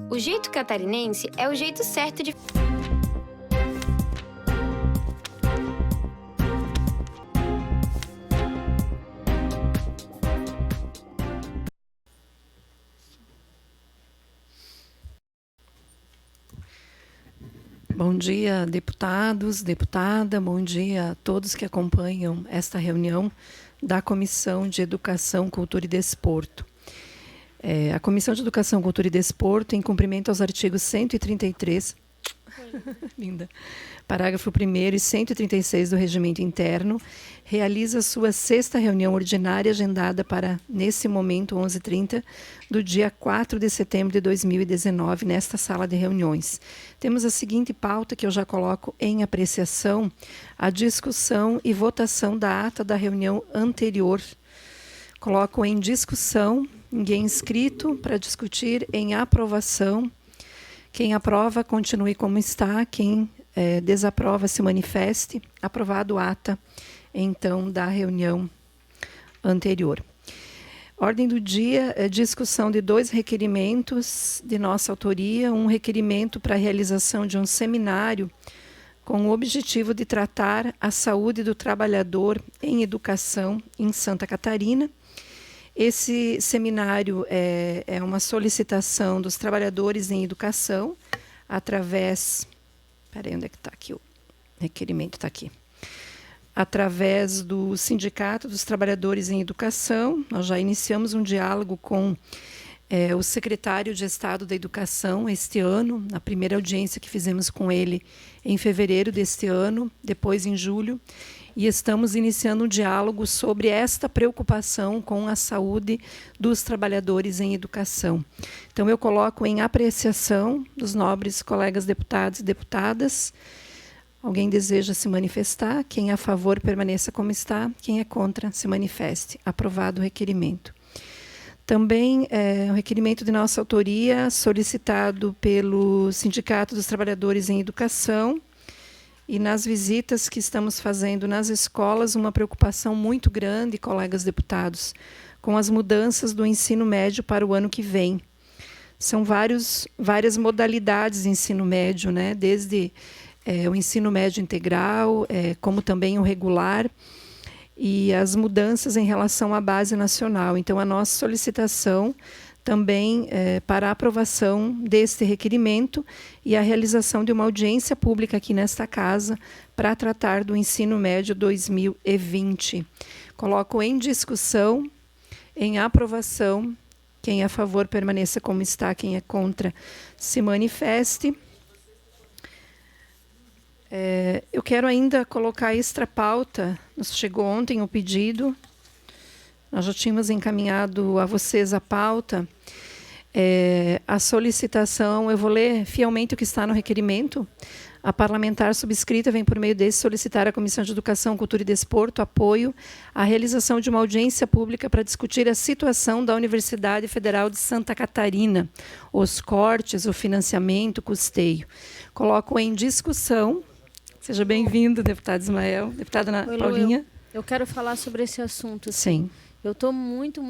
O jeito catarinense é o jeito certo de... Bom dia, deputados, deputada, bom dia a todos que acompanham esta reunião da Comissão de Educação, Cultura e Desporto. A Comissão de Educação, Cultura e Desporto, em cumprimento aos artigos 133, linda, parágrafo 1º e 136 do Regimento Interno, realiza sua 6ª reunião ordinária agendada para, nesse momento, 11h30, do dia 4 de setembro de 2019, nesta sala de reuniões. Temos a seguinte pauta que eu já coloco em apreciação: a discussão e votação da ata da reunião anterior. Coloco em discussão, ninguém inscrito, para discutir em aprovação. Quem aprova, continue como está. Quem desaprova, se manifeste. Aprovado a ata, então, da reunião anterior. Ordem do dia é discussão de 2 requerimentos de nossa autoria. Um requerimento para a realização de um seminário com o objetivo de tratar a saúde do trabalhador em educação em Santa Catarina. Esse seminário é uma solicitação dos trabalhadores em educação através... Espera aí, onde é que está aqui o requerimento? Está aqui. Através do Sindicato dos Trabalhadores em Educação. Nós já iniciamos um diálogo com o secretário de Estado da Educação este ano, na primeira audiência que fizemos com ele em fevereiro deste ano, depois em julho, e estamos iniciando um diálogo sobre esta preocupação com a saúde dos trabalhadores em educação. Então, eu coloco em apreciação dos nobres colegas deputados e deputadas. Alguém deseja se manifestar? Quem é a favor, permaneça como está. Quem é contra, se manifeste. Aprovado o requerimento. Também um requerimento de nossa autoria, solicitado pelo Sindicato dos Trabalhadores em Educação, e nas visitas que estamos fazendo nas escolas, uma preocupação muito grande, colegas deputados, com as mudanças do ensino médio para o ano que vem. São várias modalidades de ensino médio, né? Desde o ensino médio integral, como também o regular, e as mudanças em relação à base nacional. Então, a nossa solicitação também para a aprovação deste requerimento e a realização de uma audiência pública aqui nesta casa para tratar do ensino médio 2020. Coloco em discussão, em aprovação. Quem é a favor, permaneça como está. Quem é contra, se manifeste. Eu quero ainda colocar extra pauta. Nos chegou ontem o pedido. Nós já tínhamos encaminhado a vocês a pauta. A solicitação, eu vou ler fielmente o que está no requerimento. A parlamentar subscrita vem, por meio desse, solicitar à Comissão de Educação, Cultura e Desporto apoio à realização de uma audiência pública para discutir a situação da Universidade Federal de Santa Catarina, os cortes, o financiamento, o custeio. Coloco em discussão. Seja bem-vindo, deputado Ismael. Deputada Paulinha. Eu quero falar sobre esse assunto. Sim. Eu estou muito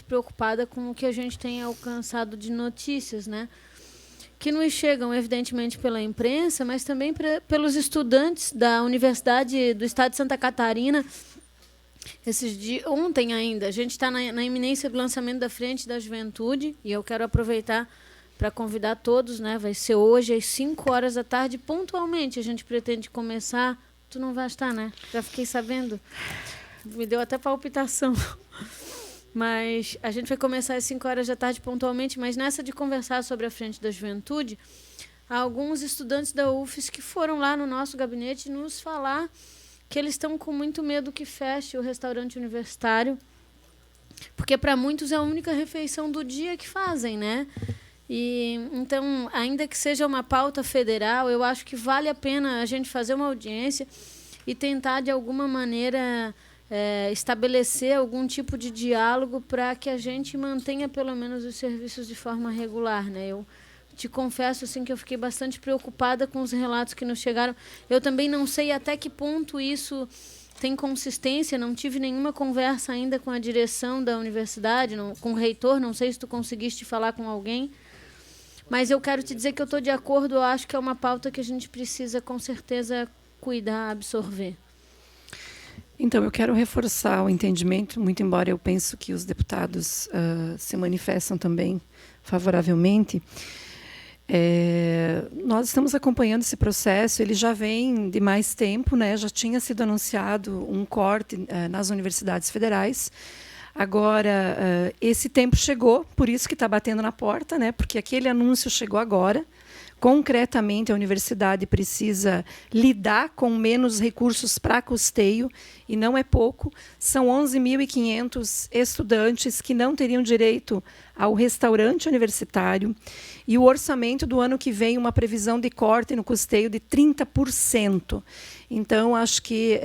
preocupada com o que a gente tem alcançado de notícias, né? Que nos chegam, evidentemente, pela imprensa, mas também pelos estudantes da Universidade do Estado de Santa Catarina. Ontem ainda, a gente está na iminência do lançamento da Frente da Juventude, e eu quero aproveitar para convidar todos, né? Vai ser hoje, às 5h, pontualmente. A gente pretende começar. Tu não vai estar, né? Já fiquei sabendo. Me deu até palpitação. Mas a gente vai começar às 5h pontualmente, mas nessa de conversar sobre a Frente da Juventude, há alguns estudantes da UFES que foram lá no nosso gabinete nos falar que eles estão com muito medo que feche o restaurante universitário, porque para muitos é a única refeição do dia que fazem, né? E então, ainda que seja uma pauta federal, eu acho que vale a pena a gente fazer uma audiência e tentar, de alguma maneira, estabelecer algum tipo de diálogo para que a gente mantenha, pelo menos, os serviços de forma regular, né? Eu te confesso assim, que eu fiquei bastante preocupada com os relatos que nos chegaram. Eu também não sei até que ponto isso tem consistência, não tive nenhuma conversa ainda com a direção da universidade, com o reitor, não sei se tu conseguiste falar com alguém, Mas eu quero te dizer que eu estou de acordo, eu acho que é uma pauta que a gente precisa, com certeza, cuidar, absorver. Então, eu quero reforçar o entendimento, muito embora eu penso que os deputados se manifestam também favoravelmente. Nós estamos acompanhando esse processo, ele já vem de mais tempo, né? Já tinha sido anunciado um corte nas universidades federais. Agora, esse tempo chegou, por isso que está batendo na porta, né? Porque aquele anúncio chegou agora. Concretamente, a universidade precisa lidar com menos recursos para custeio, e não é pouco. São 11.500 estudantes que não teriam direito ao restaurante universitário, e o orçamento do ano que vem, uma previsão de corte no custeio de 30%. Então, acho que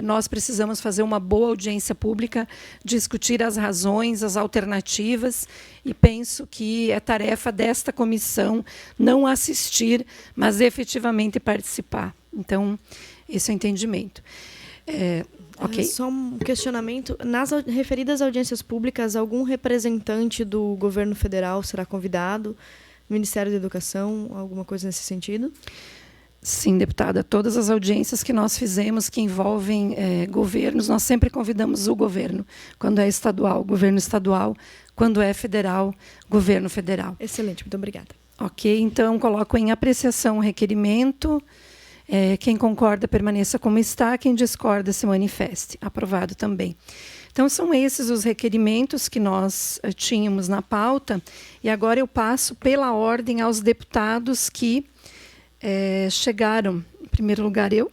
nós precisamos fazer uma boa audiência pública, discutir as razões, as alternativas, e penso que é tarefa desta comissão não assistir, mas efetivamente participar. Então, esse é o entendimento. Ok? Só um questionamento. Nas referidas audiências públicas, algum representante do governo federal será convidado? Ministério da Educação, alguma coisa nesse sentido? Sim, deputada. Todas as audiências que nós fizemos que envolvem governos, nós sempre convidamos o governo. Quando é estadual, governo estadual. Quando é federal, governo federal. Excelente, muito obrigada. Ok, então coloco em apreciação o requerimento. Quem concorda, permaneça como está. Quem discorda, se manifeste. Aprovado também. Então, são esses os requerimentos que nós tínhamos na pauta. E agora eu passo pela ordem aos deputados que chegaram. Em primeiro lugar, eu.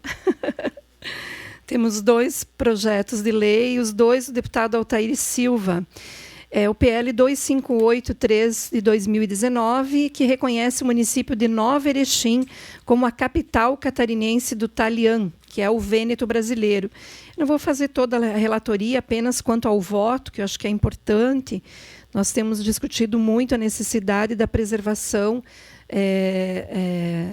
Temos 2 projetos de lei, os 2 do deputado Altair Silva. O PL 2583 de 2019, que reconhece o município de Nova Erechim como a capital catarinense do Talian, que é o Vêneto brasileiro. Não vou fazer toda a relatoria, apenas quanto ao voto, que eu acho que é importante. Nós temos discutido muito a necessidade da preservação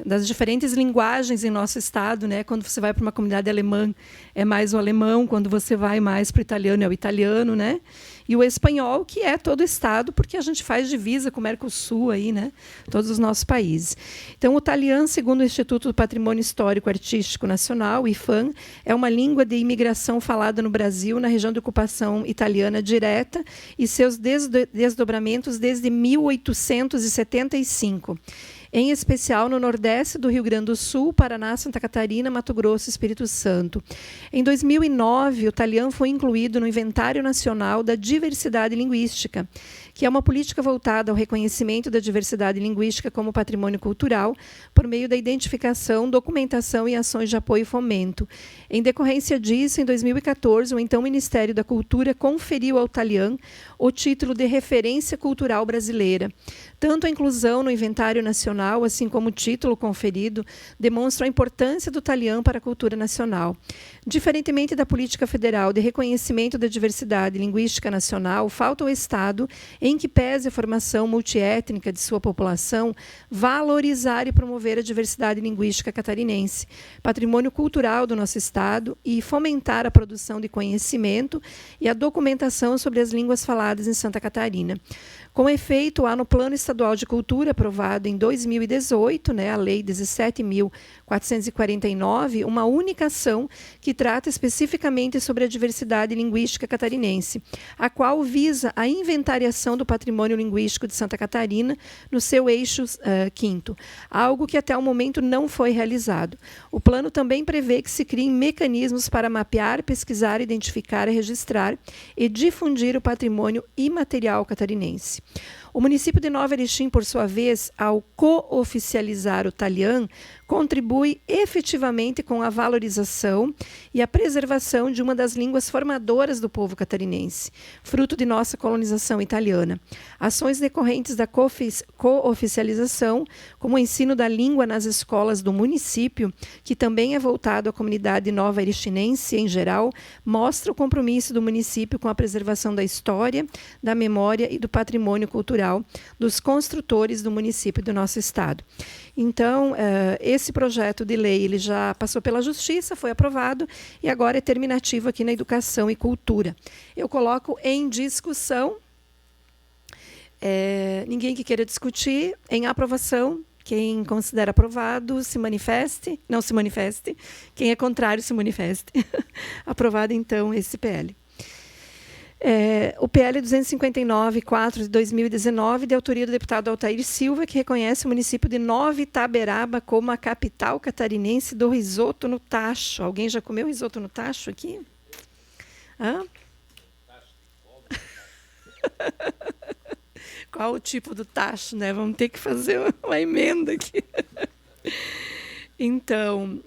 das diferentes linguagens em nosso estado, né? Quando você vai para uma comunidade alemã, é mais o alemão; quando você vai mais para o italiano, é o italiano, né? E o espanhol, que é todo o estado, porque a gente faz divisa com o Mercosul aí, né? Todos os nossos países. Então, o Talian, segundo o Instituto do Patrimônio Histórico Artístico Nacional, o IFAM, é uma língua de imigração falada no Brasil, na região de ocupação italiana direta, e seus desdobramentos desde 1875. Em especial no Nordeste do Rio Grande do Sul, Paraná, Santa Catarina, Mato Grosso e Espírito Santo. Em 2009, o Talian foi incluído no Inventário Nacional da Diversidade Linguística, que é uma política voltada ao reconhecimento da diversidade linguística como patrimônio cultural, por meio da identificação, documentação e ações de apoio e fomento. Em decorrência disso, em 2014, o então Ministério da Cultura conferiu ao Talian o título de Referência Cultural Brasileira. Tanto a inclusão no Inventário Nacional, assim como o título conferido, demonstram a importância do Talian para a cultura nacional. Diferentemente da política federal de reconhecimento da diversidade linguística nacional, falta ao Estado, em que pese a formação multiétnica de sua população, valorizar e promover a diversidade linguística catarinense, patrimônio cultural do nosso Estado, e fomentar a produção de conhecimento e a documentação sobre as línguas faladas em Santa Catarina. Com efeito, há no Plano Estadual de Cultura, aprovado em 2018, a Lei 17.449, uma única ação que trata especificamente sobre a diversidade linguística catarinense, a qual visa a inventariação do patrimônio linguístico de Santa Catarina no seu eixo 5º, algo que até o momento não foi realizado. O plano também prevê que se criem mecanismos para mapear, pesquisar, identificar, registrar e difundir o patrimônio imaterial catarinense. O município de Nova Erechim, por sua vez, ao co-oficializar o Talian, contribui efetivamente com a valorização e a preservação de uma das línguas formadoras do povo catarinense, fruto de nossa colonização italiana. Ações decorrentes da co-oficialização, como o ensino da língua nas escolas do município, que também é voltado à comunidade nova erechinense em geral, mostra o compromisso do município com a preservação da história, da memória e do patrimônio cultural dos construtores do município do nosso estado. Então, esse projeto de lei ele já passou pela Justiça, foi aprovado e agora é terminativo aqui na Educação e Cultura. Eu coloco em discussão Ninguém que queira discutir. Em aprovação, quem considera aprovado se manifeste. Não se manifeste. Quem é contrário se manifeste. Aprovado, então, esse PL. O PL 259/4 de 2019, de autoria do deputado Altair Silva, que reconhece o município de Nova Itaberaba como a capital catarinense do risoto no tacho. Alguém já comeu risoto no tacho aqui? Hã? Qual o tipo do tacho, né? Vamos ter que fazer uma emenda aqui. Então,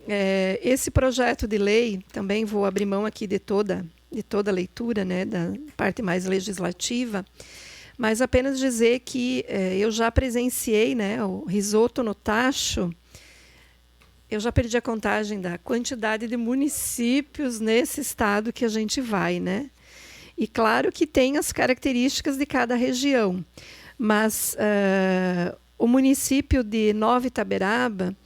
esse projeto de lei, também vou abrir mão aqui de toda a leitura, né, da parte mais legislativa, mas apenas dizer que eu já presenciei, né, o risoto no tacho. Eu já perdi a contagem da quantidade de municípios nesse estado que a gente vai, né? E claro que tem as características de cada região, mas o município de Nova Itaberaba,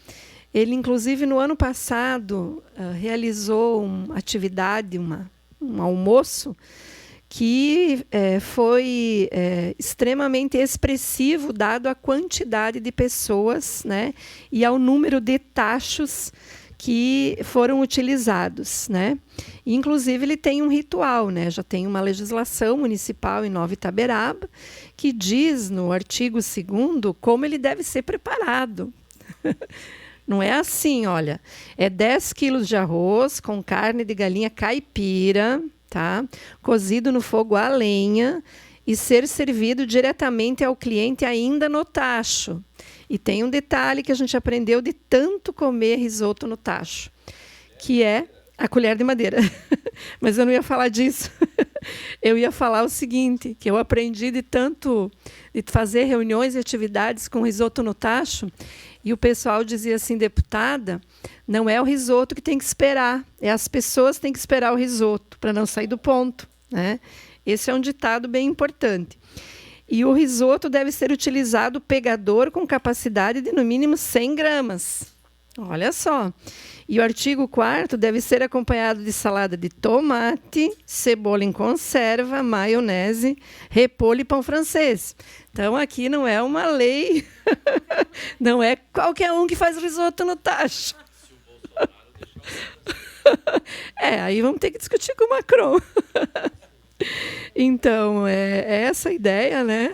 ele inclusive no ano passado realizou uma atividade, um almoço, que foi extremamente expressivo, dado a quantidade de pessoas, né, e ao número de tachos que foram utilizados, né? Inclusive, ele tem um ritual, né? Já tem uma legislação municipal em Nova Itaberaba que diz, no artigo 2º, como ele deve ser preparado. Não é assim, olha, 10 quilos de arroz com carne de galinha caipira, tá? Cozido no fogo a lenha e ser servido diretamente ao cliente ainda no tacho. E tem um detalhe que a gente aprendeu de tanto comer risoto no tacho, que é a colher de madeira. Mas eu não ia falar disso. Eu ia falar o seguinte, que eu aprendi de fazer reuniões e atividades com risoto no tacho, e o pessoal dizia assim: deputada, não é o risoto que tem que esperar, é as pessoas que têm que esperar o risoto, para não sair do ponto, né? Esse é um ditado bem importante. E o risoto deve ser utilizado pegador com capacidade de, no mínimo, 100 gramas. Olha só. E o artigo 4º deve ser acompanhado de salada de tomate, cebola em conserva, maionese, repolho e pão francês. Então, aqui não é uma lei, não é qualquer um que faz risoto no tacho. Aí vamos ter que discutir com o Macron. Então, é essa a ideia, né?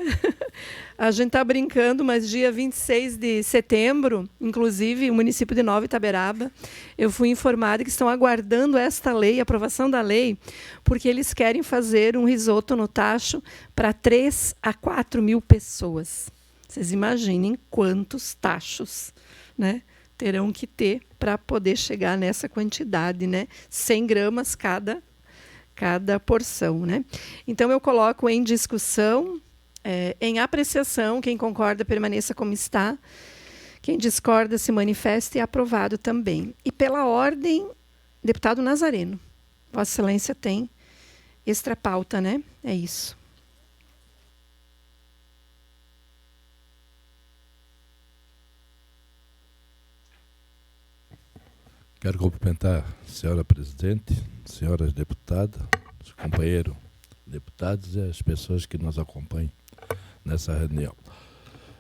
A gente está brincando, mas dia 26 de setembro, inclusive, o município de Nova Itaberaba, eu fui informada que estão aguardando esta lei, a aprovação da lei, porque eles querem fazer um risoto no tacho para 3 a 4 mil pessoas. Vocês imaginem quantos tachos, né, terão que ter para poder chegar nessa quantidade, né? 100 gramas cada porção, né? Então, eu coloco em discussão, em apreciação, quem concorda permaneça como está, quem discorda se manifeste, e aprovado também. E pela ordem, deputado Nazareno, Vossa Excelência tem extra pauta, né? É isso. Quero cumprimentar a senhora presidente, senhoras deputadas, os companheiros deputados e as pessoas que nos acompanham nessa reunião.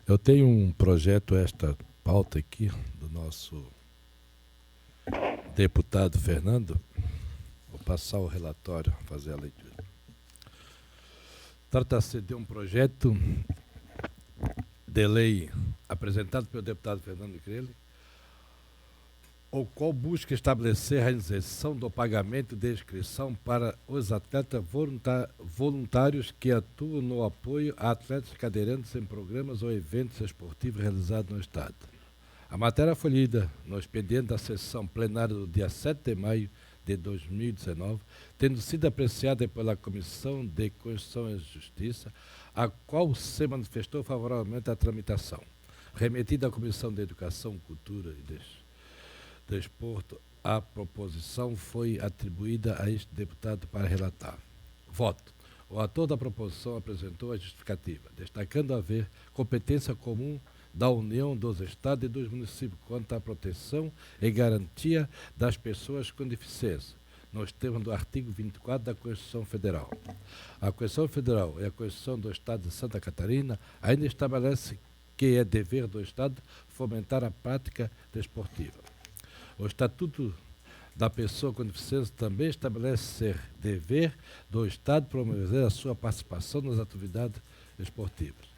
Eu tenho um projeto, esta pauta aqui, do nosso deputado Fernando. Vou passar o relatório, fazer a leitura. Trata-se de um projeto de lei apresentado pelo deputado Fernando Crele, o qual busca estabelecer a isenção do pagamento de inscrição para os atletas voluntários que atuam no apoio a atletas cadeirantes em programas ou eventos esportivos realizados no Estado. A matéria foi lida no expediente da sessão plenária do dia 7 de maio de 2019, tendo sido apreciada pela Comissão de Constituição e Justiça, a qual se manifestou favoravelmente à tramitação. Remetida à Comissão de Educação, Cultura e Desporto, a proposição foi atribuída a este deputado para relatar. Voto. O autor da proposição apresentou a justificativa, destacando haver competência comum da União dos Estados e dos municípios quanto à proteção e garantia das pessoas com deficiência, nos termos do artigo 24 da Constituição Federal. A Constituição Federal e a Constituição do Estado de Santa Catarina ainda estabelece que é dever do Estado fomentar a prática desportiva. O Estatuto da Pessoa com Deficiência também estabelece ser dever do Estado promover a sua participação nas atividades esportivas.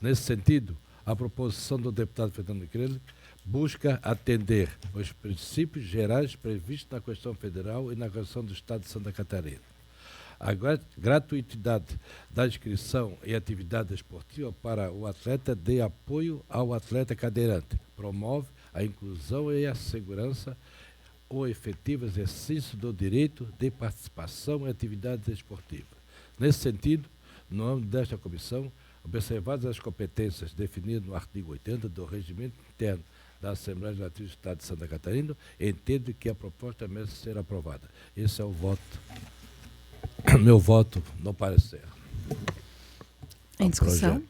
Nesse sentido, a proposição do deputado Fernando Crele busca atender os princípios gerais previstos na Constituição Federal e na Constituição do Estado de Santa Catarina. A gratuidade da inscrição em atividade esportiva para o atleta de apoio ao atleta cadeirante, promove a inclusão e a segurança o efetivo exercício do direito de participação em atividades esportivas. Nesse sentido, no âmbito desta comissão, observadas as competências definidas no artigo 80 do Regimento Interno da Assembleia Legislativa do Estado de Santa Catarina, entendo que a proposta merece ser aprovada. Esse é o voto, meu voto no parecer. Em discussão?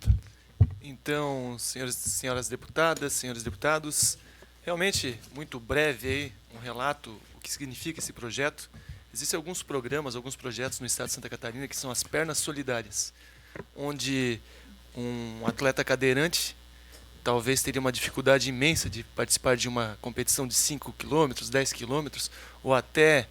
Então, senhoras deputadas, senhores deputados, realmente muito breve aí, um relato, o que significa esse projeto. Existem alguns programas, alguns projetos no estado de Santa Catarina que são as pernas solidárias, onde um atleta cadeirante talvez teria uma dificuldade imensa de participar de uma competição de 5 quilômetros, 10 quilômetros, ou até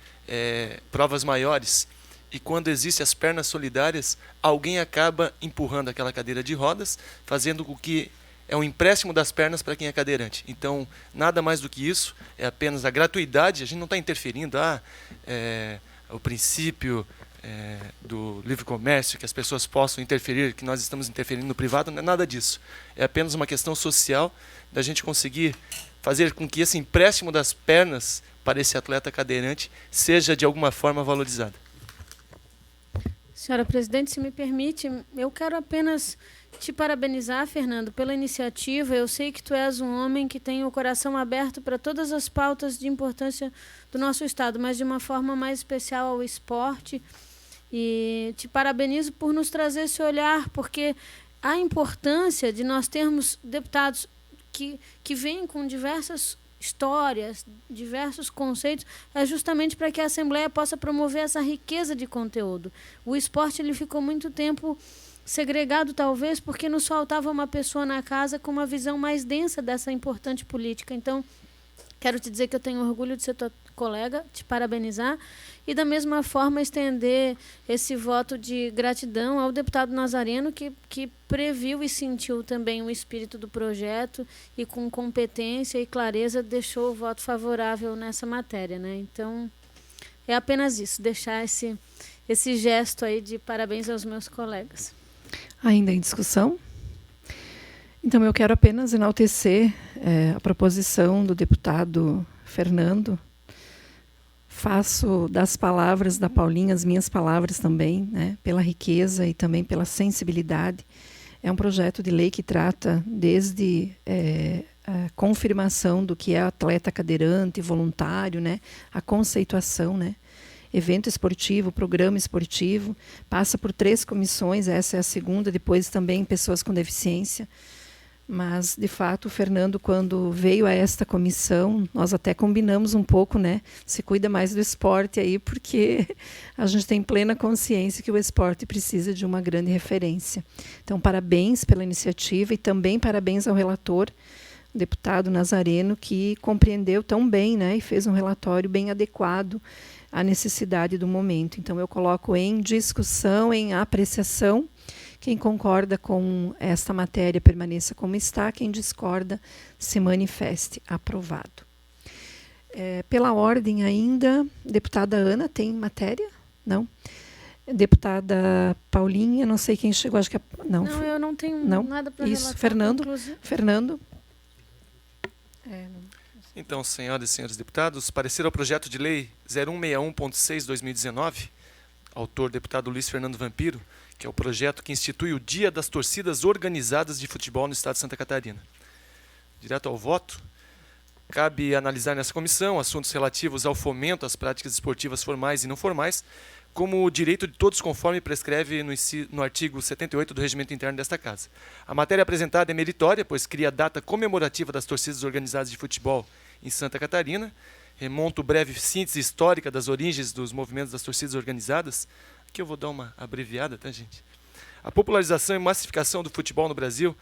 provas maiores. E quando existem as pernas solidárias, alguém acaba empurrando aquela cadeira de rodas, fazendo com que é um empréstimo das pernas para quem é cadeirante. Então, nada mais do que isso, é apenas a gratuidade. A gente não está interferindo o princípio do livre comércio, que as pessoas possam interferir, que nós estamos interferindo no privado, não é nada disso. É apenas uma questão social da gente conseguir fazer com que esse empréstimo das pernas para esse atleta cadeirante seja de alguma forma valorizado. Senhora Presidente, se me permite, eu quero apenas te parabenizar, Fernando, pela iniciativa. Eu sei que tu és um homem que tem o coração aberto para todas as pautas de importância do nosso Estado, mas de uma forma mais especial ao esporte. E te parabenizo por nos trazer esse olhar, porque a importância de nós termos deputados que vêm com diversas histórias, diversos conceitos, é justamente para que a Assembleia possa promover essa riqueza de conteúdo. O esporte ele ficou muito tempo segregado, talvez, porque nos faltava uma pessoa na casa com uma visão mais densa dessa importante política. Então, quero te dizer que eu tenho orgulho de ser tua colega, te parabenizar e, da mesma forma, estender esse voto de gratidão ao deputado Nazareno, que previu e sentiu também o espírito do projeto e, com competência e clareza, deixou o voto favorável nessa matéria, né? Então, é apenas isso, deixar esse gesto aí de parabéns aos meus colegas. Ainda em discussão? Então, eu quero apenas enaltecer a proposição do deputado Fernando. Faço das palavras da Paulinha as minhas palavras também, né, pela riqueza e também pela sensibilidade. É um projeto de lei que trata desde a confirmação do que é atleta cadeirante, voluntário, né, a conceituação, né, evento esportivo, programa esportivo, passa por 3 comissões, essa é a segunda, depois também pessoas com deficiência. Mas, de fato, o Fernando, quando veio a esta comissão, nós até combinamos um pouco, né? Se cuida mais do esporte aí, porque a gente tem plena consciência que o esporte precisa de uma grande referência. Então, parabéns pela iniciativa e também parabéns ao relator, o deputado Nazareno, que compreendeu tão bem, né? E fez um relatório bem adequado à necessidade do momento. Então, eu coloco em discussão, em apreciação. Quem concorda com esta matéria permaneça como está, quem discorda se manifeste. Aprovado. Pela ordem ainda, deputada Ana, tem matéria? Não? Deputada Paulinha, não sei quem chegou, acho que não. Não, eu não tenho nada para relatar. Isso, Fernando. Fernando. Então, senhoras e senhores deputados, parecer ao projeto de lei 0161.6/2019, autor deputado Luiz Fernando Vampiro, que é o projeto que institui o Dia das Torcidas Organizadas de Futebol no Estado de Santa Catarina. Direto ao voto, cabe analisar nessa comissão assuntos relativos ao fomento às práticas esportivas formais e não formais, como o direito de todos conforme prescreve no artigo 78 do Regimento Interno desta Casa. A matéria apresentada é meritória, pois cria a data comemorativa das torcidas organizadas de futebol em Santa Catarina, remonto breve síntese histórica das origens dos movimentos das torcidas organizadas. Aqui eu vou dar uma abreviada, tá, gente? A popularização e massificação do futebol no Brasil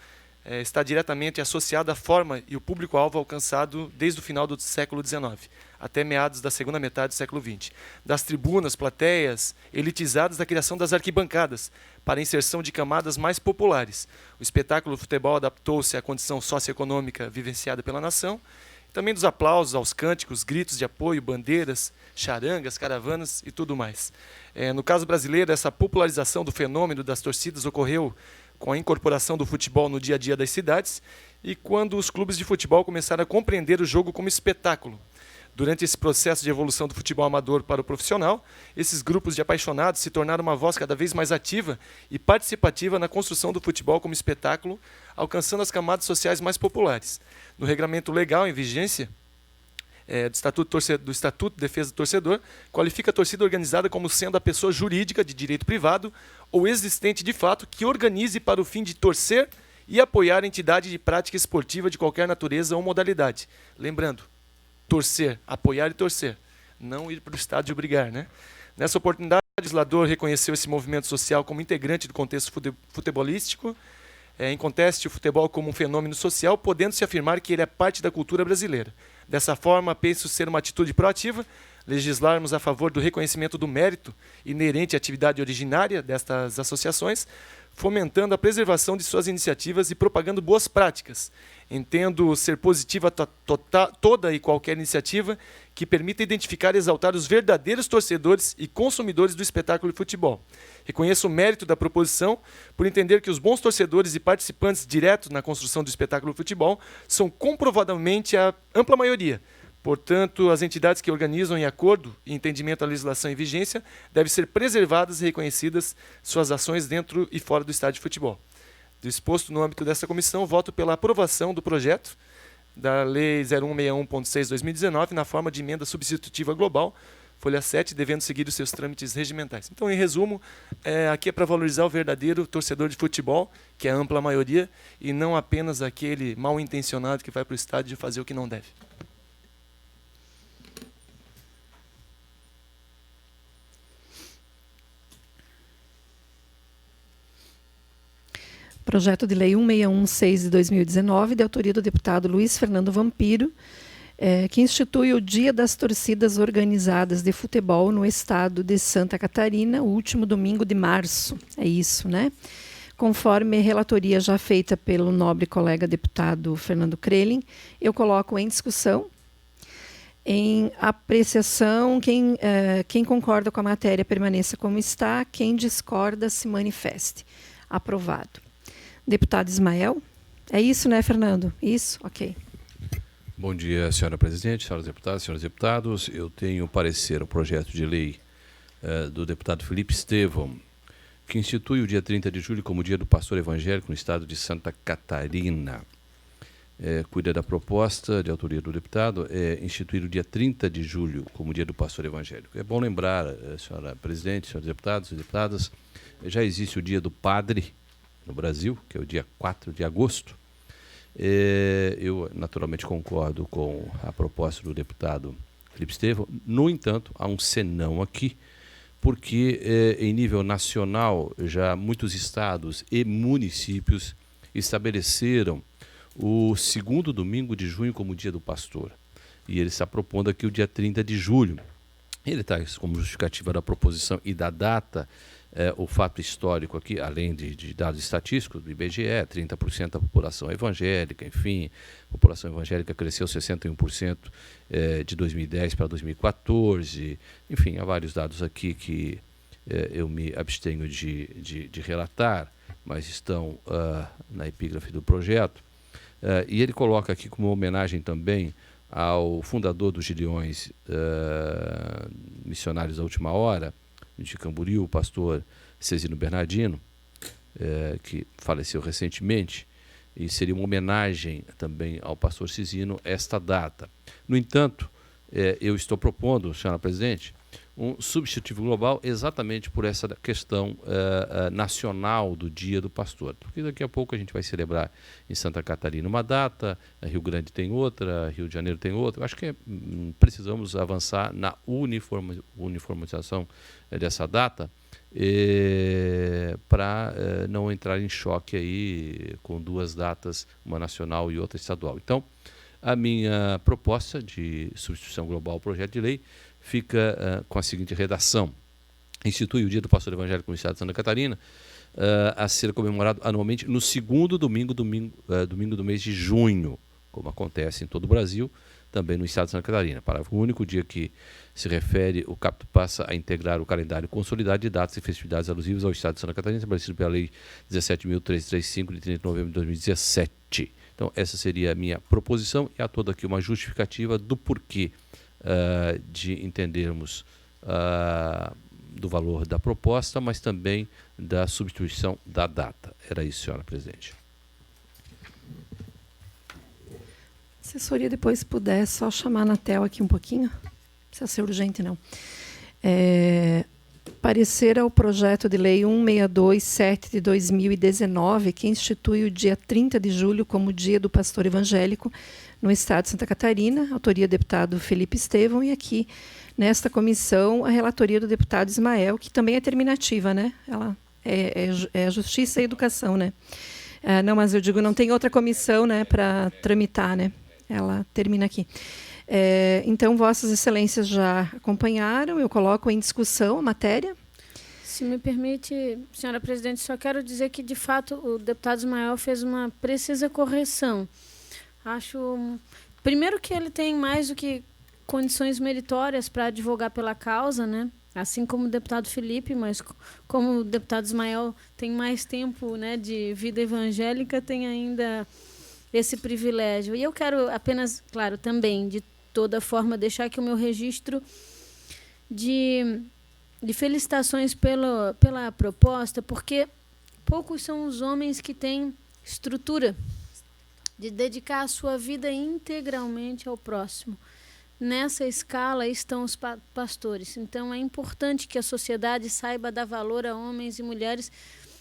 está diretamente associada à forma e o público-alvo alcançado desde o final do século XIX, até meados da segunda metade do século XX. Das tribunas, plateias, elitizadas da criação das arquibancadas, para a inserção de camadas mais populares. O espetáculo do futebol adaptou-se à condição socioeconômica vivenciada pela nação, também dos aplausos aos cânticos, gritos de apoio, bandeiras, charangas, caravanas e tudo mais. No caso brasileiro, essa popularização do fenômeno das torcidas ocorreu com a incorporação do futebol no dia a dia das cidades e quando os clubes de futebol começaram a compreender o jogo como espetáculo. Durante esse processo de evolução do futebol amador para o profissional, esses grupos de apaixonados se tornaram uma voz cada vez mais ativa e participativa na construção do futebol como espetáculo, alcançando as camadas sociais mais populares. No regramento legal em vigência do Estatuto de Defesa do Torcedor, qualifica a torcida organizada como sendo a pessoa jurídica de direito privado ou existente de fato que organize para o fim de torcer e apoiar a entidade de prática esportiva de qualquer natureza ou modalidade. Lembrando, torcer, apoiar e torcer, não ir para o estádio brigar, né? Nessa oportunidade, o legislador reconheceu esse movimento social como integrante do contexto futebolístico, em conteste o futebol como um fenômeno social, podendo-se afirmar que ele é parte da cultura brasileira. Dessa forma, penso ser uma atitude proativa, legislarmos a favor do reconhecimento do mérito inerente à atividade originária destas associações, fomentando a preservação de suas iniciativas e propagando boas práticas. Entendo ser positiva toda e qualquer iniciativa que permita identificar e exaltar os verdadeiros torcedores e consumidores do espetáculo de futebol. Reconheço o mérito da proposição por entender que os bons torcedores e participantes diretos na construção do espetáculo de futebol são comprovadamente a ampla maioria. Portanto, as entidades que organizam em acordo e entendimento da legislação em vigência devem ser preservadas e reconhecidas suas ações dentro e fora do estádio de futebol. Do exposto no âmbito desta comissão, voto pela aprovação do projeto da Lei 0161.6/2019 na forma de emenda substitutiva global, folha 7, devendo seguir os seus trâmites regimentais. Então, em resumo, aqui é para valorizar o verdadeiro torcedor de futebol, que é a ampla maioria, e não apenas aquele mal intencionado que vai para o estádio fazer o que não deve. Projeto de Lei 1616 de 2019, de autoria do deputado Luiz Fernando Vampiro, que institui o Dia das Torcidas Organizadas de Futebol no estado de Santa Catarina, o último domingo de março. É isso, né? Conforme relatoria já feita pelo nobre colega deputado Fernando Crelin, eu coloco em discussão, em apreciação, quem concorda com a matéria permaneça como está, quem discorda se manifeste. Aprovado. Deputado Ismael, é isso, né, Fernando? Isso? Ok. Bom dia, senhora presidente, senhoras deputadas, senhores deputados. Eu tenho parecer o projeto de lei do deputado Felipe Estevão, que institui o dia 30 de julho como dia do pastor evangélico no estado de Santa Catarina. Cuida da proposta de autoria do deputado, instituir o dia 30 de julho como dia do pastor evangélico. É bom lembrar, senhora presidente, senhores deputados e deputadas, já existe o dia do padre no Brasil, que é o dia 4 de agosto. Eu naturalmente concordo com a proposta do deputado Felipe Estevão. No entanto, há um senão aqui, porque em nível nacional já muitos estados e municípios estabeleceram o segundo domingo de junho como dia do pastor. E ele está propondo aqui o dia 30 de julho. Ele está como justificativa da proposição e da data, o fato histórico aqui, além de dados estatísticos do IBGE, 30% da população evangélica, enfim, a população evangélica cresceu 61% de 2010 para 2014, enfim, há vários dados aqui que eu me abstenho de relatar, mas estão na epígrafe do projeto. E ele coloca aqui como homenagem também ao fundador dos Gideões Missionários da Última Hora, de Camboriú, o pastor Cezino Bernardino, que faleceu recentemente, e seria uma homenagem também ao pastor Cezino esta data. No entanto, eu estou propondo, senhora presidente, um substitutivo global exatamente por essa questão nacional do Dia do Pastor. Porque daqui a pouco a gente vai celebrar em Santa Catarina uma data, Rio Grande tem outra, Rio de Janeiro tem outra. Eu acho que precisamos avançar na uniformização dessa data para não entrar em choque aí com duas datas, uma nacional e outra estadual. Então, a minha proposta de substituição global ao projeto de lei fica com a seguinte redação: institui o Dia do Pastor Evangélico no Estado de Santa Catarina a ser comemorado anualmente no segundo domingo do mês de junho, como acontece em todo o Brasil, também no Estado de Santa Catarina. Parágrafo único: o dia que se refere, o caput passa a integrar o calendário consolidado de datas e festividades alusivas ao Estado de Santa Catarina, estabelecido pela Lei 17.335, de 30 de novembro de 2017. Então, essa seria a minha proposição, e há toda aqui uma justificativa do porquê de entendermos do valor da proposta, mas também da substituição da data. Era isso, senhora presidente. Assessoria, depois, se puder, só chamar a Anatel aqui um pouquinho. Não precisa ser urgente, não. Parecer ao projeto de lei 1627 de 2019, que institui o dia 30 de julho como Dia do Pastor Evangélico no Estado de Santa Catarina, autoria do deputado Felipe Estevão, e aqui, nesta comissão, a relatoria do deputado Ismael, que também é terminativa, né? Ela é Justiça e Educação, né? Não, mas eu digo, não tem outra comissão, né, para tramitar, né? Ela termina aqui. Então, Vossas Excelências já acompanharam, eu coloco em discussão a matéria. Se me permite, senhora presidente, só quero dizer que, de fato, o deputado Ismael fez uma precisa correção. Acho, primeiro, que ele tem mais do que condições meritórias para advogar pela causa, né? Assim como o deputado Felipe, mas como o deputado Ismael tem mais tempo, né, de vida evangélica, tem ainda esse privilégio. E eu quero apenas, claro, também, de toda forma, deixar aqui o meu registro de felicitações pela proposta, porque poucos são os homens que têm estrutura de dedicar a sua vida integralmente ao próximo. Nessa escala estão os pastores. Então, é importante que a sociedade saiba dar valor a homens e mulheres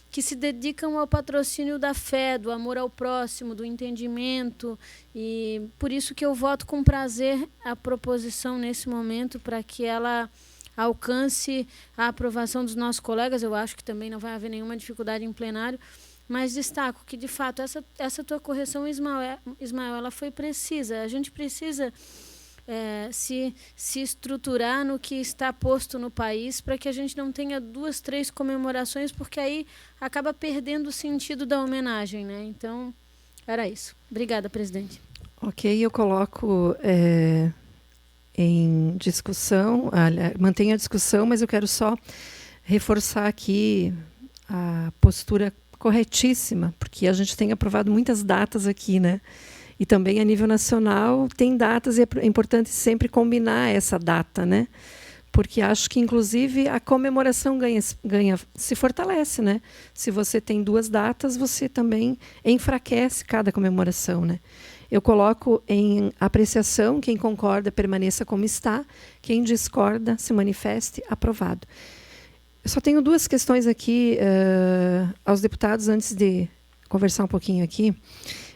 que se dedicam ao patrocínio da fé, do amor ao próximo, do entendimento. E por isso que eu voto com prazer a proposição nesse momento, para que ela alcance a aprovação dos nossos colegas. Eu acho que também não vai haver nenhuma dificuldade em plenário, mas destaco que, de fato, essa tua correção, Ismael, ela foi precisa. A gente precisa se estruturar no que está posto no país, para que a gente não tenha 2, 3 comemorações, porque aí acaba perdendo o sentido da homenagem, né? Então, era isso. Obrigada, presidente. Ok, eu coloco em discussão, mantenho a discussão, mas eu quero só reforçar aqui a postura corretíssima, porque a gente tem aprovado muitas datas aqui, né? E também a nível nacional tem datas, e é importante sempre combinar essa data, né? Porque acho que, inclusive, a comemoração se fortalece, né? Se você tem 2 datas, você também enfraquece cada comemoração, né? Eu coloco em apreciação: quem concorda, permaneça como está; quem discorda, se manifeste. Aprovado. Eu só tenho 2 questões aqui aos deputados, antes de conversar um pouquinho aqui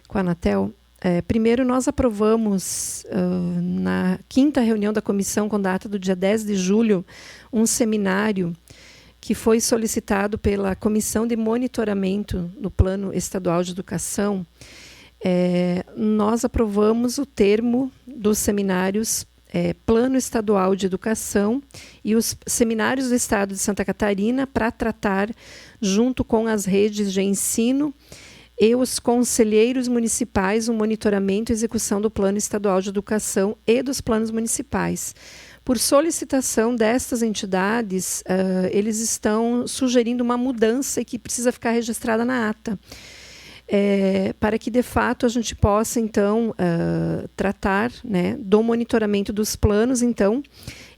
com a Anatel. Primeiro, nós aprovamos, na 5ª reunião da comissão, com data do dia 10 de julho, um seminário que foi solicitado pela Comissão de Monitoramento do Plano Estadual de Educação. Nós aprovamos o termo dos seminários Plano Estadual de Educação e os seminários do Estado de Santa Catarina, para tratar, junto com as redes de ensino e os conselheiros municipais, o monitoramento e execução do Plano Estadual de Educação e dos planos municipais. Por solicitação destas entidades, eles estão sugerindo uma mudança que precisa ficar registrada na ata, para que, de fato, a gente possa, então, tratar, né, do monitoramento dos planos. Então,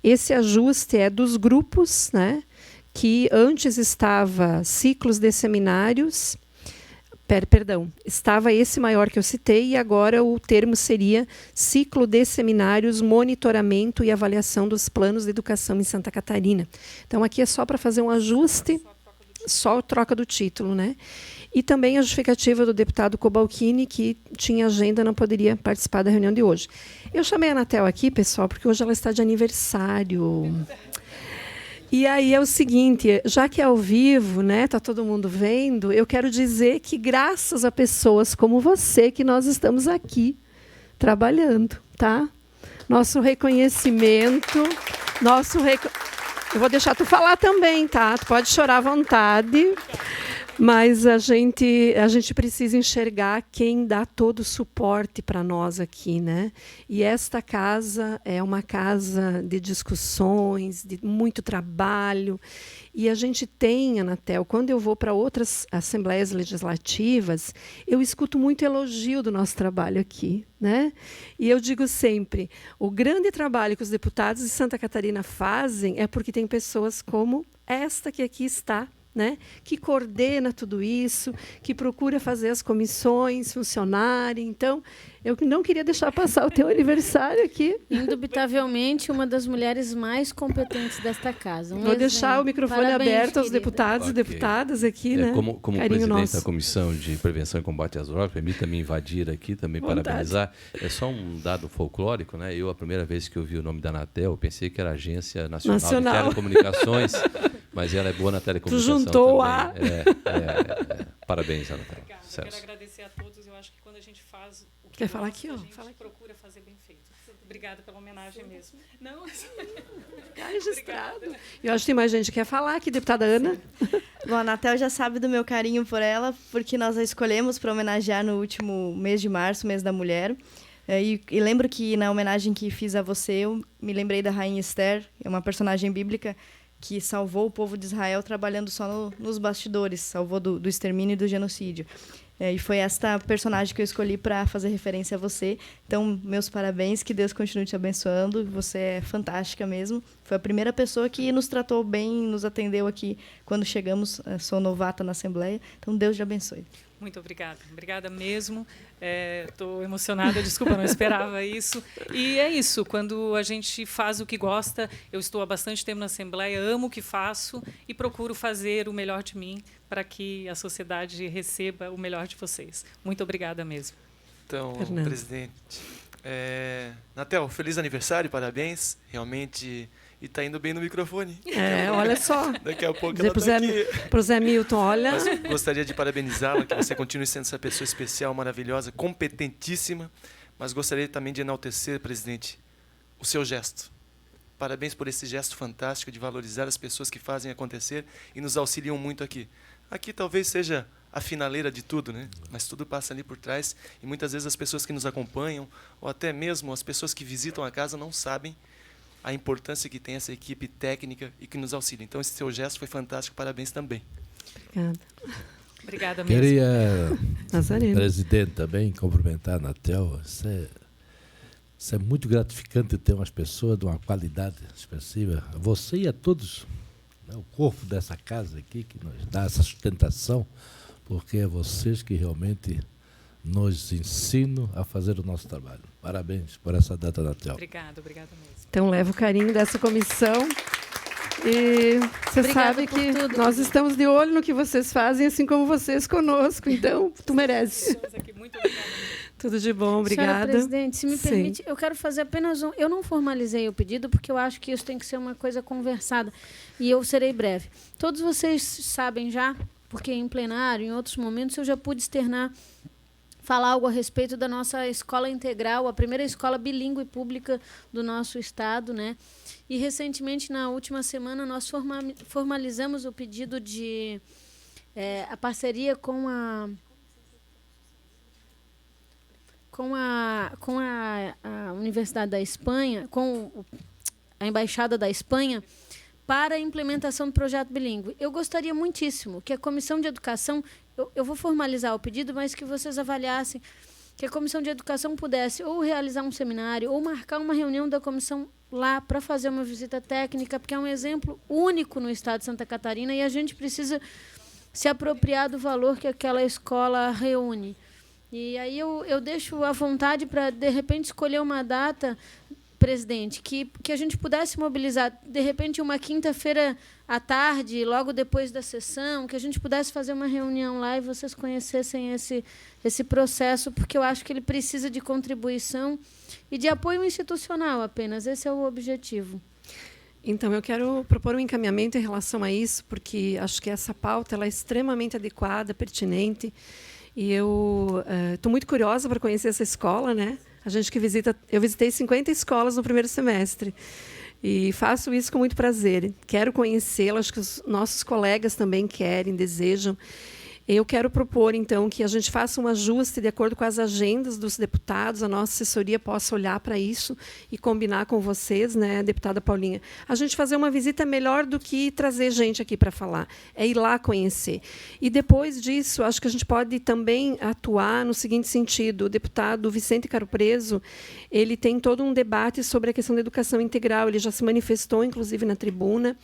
esse ajuste é dos grupos, né, que antes estava ciclos de seminários, Perdão, estava esse maior que eu citei e agora o termo seria ciclo de seminários, monitoramento e avaliação dos planos de educação em Santa Catarina. Então, aqui é só para fazer um ajuste, só a troca do título, né? E também a justificativa do deputado Cobalcini, que tinha agenda, não poderia participar da reunião de hoje. Eu chamei a Anatel aqui, pessoal, porque hoje ela está de aniversário. E aí é o seguinte, já que é ao vivo, né, tá todo mundo vendo, eu quero dizer que graças a pessoas como você que nós estamos aqui trabalhando, tá? Nosso reconhecimento, eu vou deixar tu falar também, tá? Tu pode chorar à vontade. Mas a gente precisa enxergar quem dá todo o suporte para nós aqui, né? E esta casa é uma casa de discussões, de muito trabalho. E a gente tem, Anatel, quando eu vou para outras assembleias legislativas, eu escuto muito elogio do nosso trabalho aqui, né? E eu digo sempre, o grande trabalho que os deputados de Santa Catarina fazem é porque tem pessoas como esta que aqui está, né, que coordena tudo isso, que procura fazer as comissões funcionarem. Então, eu não queria deixar passar o teu aniversário aqui. Indubitavelmente, uma das mulheres mais competentes desta casa. Vou deixar o microfone aberto aos deputados e Ok. deputadas aqui, né? Como Carinho presidente nosso. da Comissão de Prevenção e Combate às Drogas, permita-me invadir aqui, também Vontade. parabenizar. É só um dado folclórico, né? Eu, a primeira vez que eu vi o nome da Anatel, eu pensei que era a Agência Nacional de Telecomunicações, mas ela é boa na telecomunicação. Tu juntou também. Parabéns, Anatel. Obrigada. Eu Celso. quero agradecer a todos. Eu acho que quando a gente faz o que Quer falar gosta, aqui, ó? a gente Fala aqui. procura fazer bem feito. Obrigada pela homenagem mesmo. Não, Tá registrado. Eu acho que tem mais gente que quer falar aqui, deputada Ana. Bom, a Anatel já sabe do meu carinho por ela, porque nós a escolhemos para homenagear no último mês de março, mês da mulher. E lembro que na homenagem que fiz a você, eu me lembrei da Rainha Esther, é uma personagem bíblica que salvou o povo de Israel trabalhando só nos bastidores, salvou do extermínio e do genocídio. E foi esta personagem que eu escolhi para fazer referência a você. Então, meus parabéns, que Deus continue te abençoando. Você é fantástica mesmo. Foi a primeira pessoa que nos tratou bem, nos atendeu aqui quando chegamos. Sou novata na Assembleia. Então, Deus te abençoe. muito obrigada. Obrigada mesmo. Estou emocionada, desculpa, não esperava isso. E é isso, quando a gente faz o que gosta, eu estou há bastante tempo na Assembleia, amo o que faço e procuro fazer o melhor de mim para que a sociedade receba o melhor de vocês. Muito obrigada mesmo. Então, Fernando. presidente, Natel, feliz aniversário, parabéns. Realmente, e está indo bem no microfone. Olha só. Daqui a pouco Dizer ela está aqui. para o Zé Milton, olha. Mas gostaria de parabenizá-la, que você continue sendo essa pessoa especial, maravilhosa, competentíssima. Mas gostaria também de enaltecer, presidente, o seu gesto. Parabéns por esse gesto fantástico de valorizar as pessoas que fazem acontecer e nos auxiliam muito aqui. Aqui talvez seja a finaleira de tudo, né? Mas tudo passa ali por trás e muitas vezes as pessoas que nos acompanham ou até mesmo as pessoas que visitam a casa não sabem a importância que tem essa equipe técnica e que nos auxilia. Então, esse seu gesto foi fantástico. Parabéns também. Obrigada. Obrigada mesmo. Queria, Nazareno. presidente, também cumprimentar a Anatel. Isso é muito gratificante ter umas pessoas de uma qualidade expressiva. Você e a todos, né, o corpo dessa casa aqui, que nos dá essa sustentação, porque é vocês que realmente nos ensinam a fazer o nosso trabalho. Parabéns por essa data, Anatel. Obrigada mesmo. Então, leva o carinho dessa comissão. E você Obrigada sabe por que tudo. nós estamos de olho no que vocês fazem, assim como vocês conosco. Então, tu merece. Muito obrigada. Tudo de bom, Senhora obrigada. presidente, se me Sim. permite, eu quero fazer apenas um... Eu não formalizei o pedido, porque eu acho que isso tem que ser uma coisa conversada. E eu serei breve. Todos vocês sabem já, porque em plenário, em outros momentos, eu já pude externar, falar algo a respeito da nossa escola integral, a primeira escola bilíngue pública do nosso estado, né? E, recentemente, na última semana, nós formalizamos o pedido de... a parceria com a Universidade da Espanha, com a Embaixada da Espanha, para a implementação do projeto bilíngue. Eu gostaria muitíssimo que a Comissão de Educação, eu vou formalizar o pedido, mas que vocês avaliassem, que a Comissão de Educação pudesse ou realizar um seminário ou marcar uma reunião da comissão lá para fazer uma visita técnica, porque é um exemplo único no estado de Santa Catarina e a gente precisa se apropriar do valor que aquela escola reúne. E aí eu deixo à vontade para, de repente, escolher uma data, presidente, que a gente pudesse mobilizar, de repente, uma quinta-feira à tarde, logo depois da sessão, que a gente pudesse fazer uma reunião lá e vocês conhecessem esse processo, porque eu acho que ele precisa de contribuição e de apoio institucional apenas. Esse é o objetivo. Então, eu quero propor um encaminhamento em relação a isso, porque acho que essa pauta ela é extremamente adequada, pertinente, e eu estou muito curiosa para conhecer essa escola, né? A gente que visita, eu visitei 50 escolas no primeiro semestre e faço isso com muito prazer. Quero conhecê-la, acho que os nossos colegas também querem, desejam. Eu quero propor, então, que a gente faça um ajuste de acordo com as agendas dos deputados, a nossa assessoria possa olhar para isso e combinar com vocês, né, deputada Paulinha. A gente fazer uma visita melhor do que trazer gente aqui para falar, é ir lá conhecer. E depois disso, acho que a gente pode também atuar no seguinte sentido. O deputado Vicente Caro Preso, ele tem todo um debate sobre a questão da educação integral, ele já se manifestou, inclusive, na tribuna.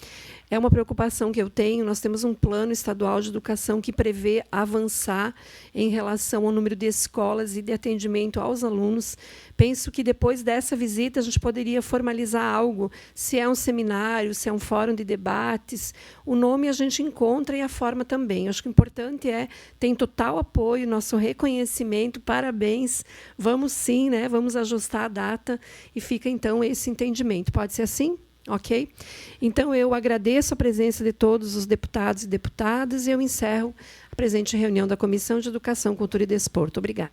É uma preocupação que eu tenho. Nós temos um plano estadual de educação que prevê avançar em relação ao número de escolas e de atendimento aos alunos. Penso que depois dessa visita a gente poderia formalizar algo, se é um seminário, se é um fórum de debates. O nome a gente encontra e a forma também. Acho que o importante tem total apoio, nosso reconhecimento, parabéns. Vamos sim, né? Vamos ajustar a data e fica então esse entendimento. Pode ser assim? Ok? Então, eu agradeço a presença de todos os deputados e deputadas e eu encerro a presente reunião da Comissão de Educação, Cultura e Desporto. Obrigada.